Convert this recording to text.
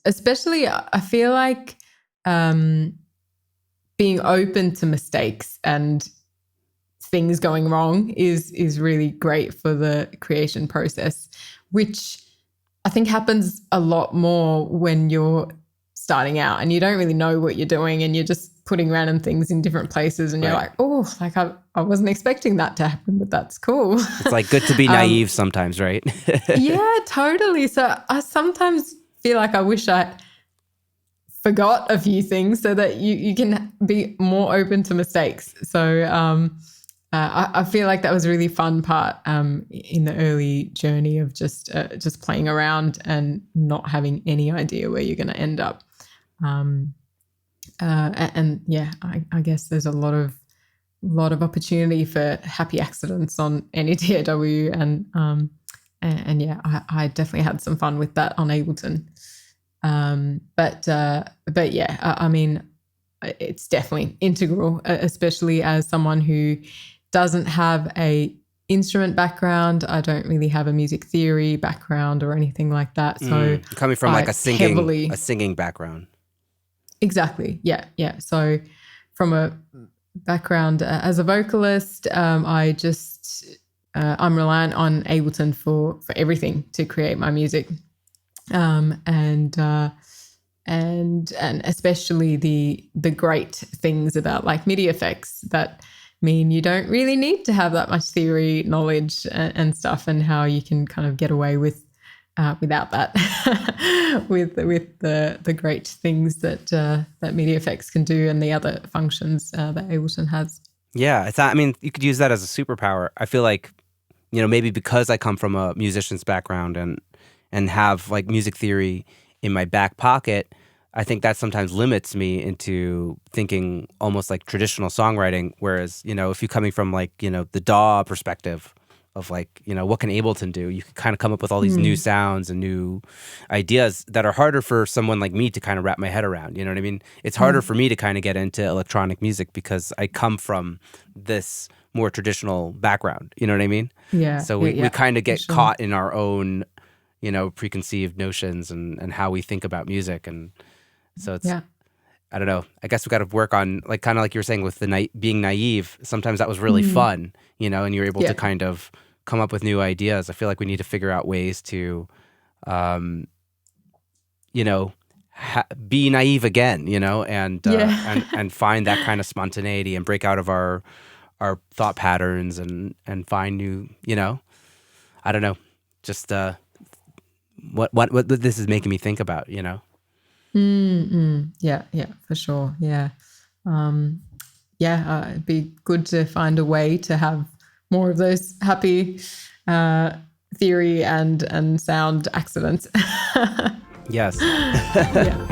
especially I feel like being open to mistakes and things going wrong is really great for the creation process, which I think happens a lot more when you're starting out and you don't really know what you're doing and you're just putting random things in different places and you're like, oh, like I wasn't expecting that to happen, but that's cool. It's like good to be naive sometimes, right? Yeah, totally. So I sometimes feel like I wish I forgot a few things so that you can be more open to mistakes. So I feel like that was a really fun part in the early journey of just playing around and not having any idea where you're going to end up. And yeah, I guess there's a lot of opportunity for happy accidents on any DAW, and yeah, I definitely had some fun with that on Ableton. But yeah, I mean, it's definitely integral, especially as someone who doesn't have a instrument background. I don't really have a music theory background or anything like that. So coming from like a singing background. Exactly. Yeah. Yeah. So from a background as a vocalist, I'm reliant on Ableton for everything to create my music. And especially the great things about like MIDI effects that mean you don't really need to have that much theory knowledge and stuff, and how you can kind of get away with without that with the great things that MIDI effects can do and the other functions that Ableton has. Yeah, I mean, you could use that as a superpower. I feel like, maybe because I come from a musician's background and have like music theory in my back pocket, I think that sometimes limits me into thinking almost like traditional songwriting. Whereas, if you're coming from like, the DAW perspective of like, what can Ableton do? You can kind of come up with all these new sounds and new ideas that are harder for someone like me to kind of wrap my head around. You know what I mean? It's harder for me to kind of get into electronic music because I come from this more traditional background. You know what I mean? Yeah. So we kind of get caught in our own, preconceived notions and how we think about music. And so it's, I don't know, I guess we got to work on, like, kind of like you were saying with the being naive. Sometimes that was really fun, and you're able to kind of come up with new ideas. I feel like we need to figure out ways to, be naive again, and find that kind of spontaneity and break out of our thought patterns and find new, I don't know, just what this is making me think about, Yeah, for sure. Yeah. It'd be good to find a way to have more of those happy theory and sound accidents. Yes. Yeah.